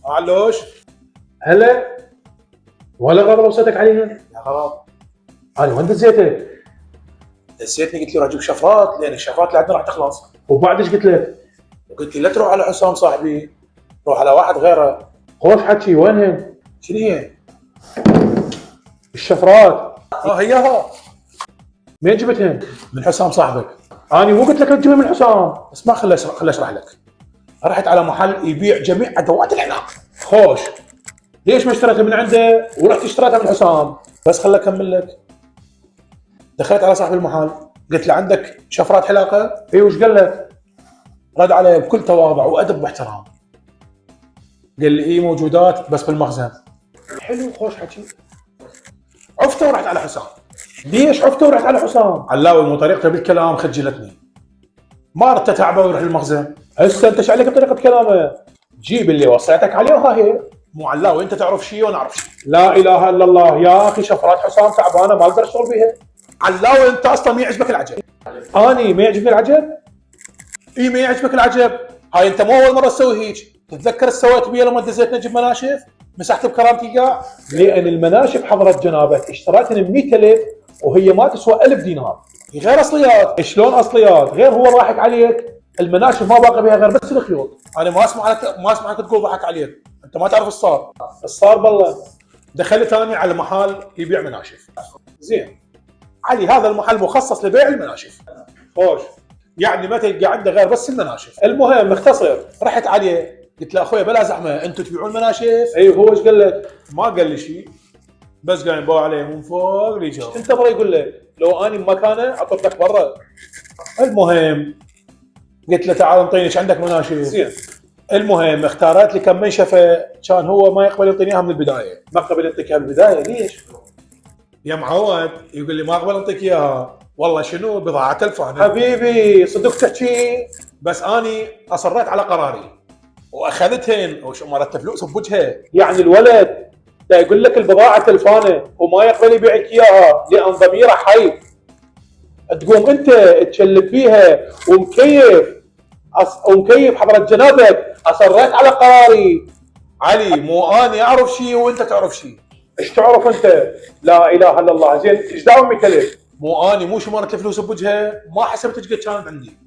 علوش. هلا ولا غلط وصيتك عليها؟ يا غلط، انا وين دزيتك؟ نسيتني قلت لي راح اجيب شفرات لان الشفرات اللي عندنا راح تخلص. وبعد ايش قلت لك؟ قلت لي لا تروح على حسام صاحبي، روح على واحد غيره. خوش حكي، وينهم؟ شنو هي؟ الشفرات هيها مين جبتهم؟ من حسام صاحبك. انا مو قلت لك تجيبها من حسام؟ اسمع خلي اشرح لك. رحت على محل يبيع جميع ادوات العناق. خوش، ليش ما اشتريتها من عنده ورحت اشتريتها من حسام؟ بس خلي اكمل لك. دخلت على صاحب المحل قلت له عندك شفرات حلاقه؟ اي وش قال لك؟ رد علي بكل تواضع وادب واحترام، قال لي ايه موجودات بس بالمخزن. حلو، خوش حكي. عفته ورحت على حسام. ليش عفته ورحت على حسام؟ علاوي مو طريقته بالكلام خجلتني، ما ردت اتعبه ويروح للمخزن. هسه انت ايش عليك بطريقه كلامه؟ جيب اللي وصيتك عليه وها هي. مو علاوي انت تعرف شيء وانا اعرف شيء. لا اله الا الله يا اخي، شفرات حسام تعبانه ما اقدر اشتغل بيها. علاوي انت اصلا ما يعجبك العجب. اني ما يعجبني العجب؟ اي ما يعجبك العجب. هاي انت مو اول مره تسوي هيك. تتذكر سويت بيها لما دزيت نجيب مناشف؟ مسحت بكرامتي قاع. لان المناشف حضرت جنابك اشتريتها ب 100,000 وهي ما تسوى 1000 دينار. هي غير اصليات. شلون اصليات؟ غير هو ضاحك عليك. المناشف ما باقي بها غير بس الخيوط. انا ما اسمعك تقول ضحك عليك. انت ما تعرف ايش صار. صار بالله. دخلت ثاني على محل يبيع مناشف. زين علي هذا المحل مخصص لبيع المناشف. خوش، يعني ما تلقى عنده غير بس المناشف. المهم مختصر. رحت عليه قلت له اخوي بلا زحمه انتم تبيعون مناشف؟ اي هو ايش قال لك؟ ما قال لي شيء، بس قاعد يباوع عليه من فوق لجوا. تنتظر يقول لك؟ لو اني بمكانه اعطيت لك برا. المهم قلت له تعال انطيني ايش عندك مناشف. زين. المهم اختارت لي كم منشفه، كان هو ما يقبل يعطيني اياها من البدايه. ما قبل يعطيك اياها بالبدايه، ليش؟ يا معود يقول لي ما اقبل اعطيك اياها. والله شنو بضاعه تلفانه. حبيبي صدق تحكي؟ بس اني اصريت على قراري واخذتهن وش مرت فلوس بوجهه. يعني الولد لا يقول لك البضاعه تلفانه وما يقبل يبيعك اياها لان ضميره حي، تقوم انت تشلب فيها ومكيف حضرة جنابك اصريت على قراري. علي مو اني اعرف شيء وانت تعرف شيء. ايش تعرف انت؟ لا اله الا الله. زين ايش داوم 100,000؟ مو اني مو شمرت الفلوس بوجهه، ما حسبت ايش قد كانت عندي.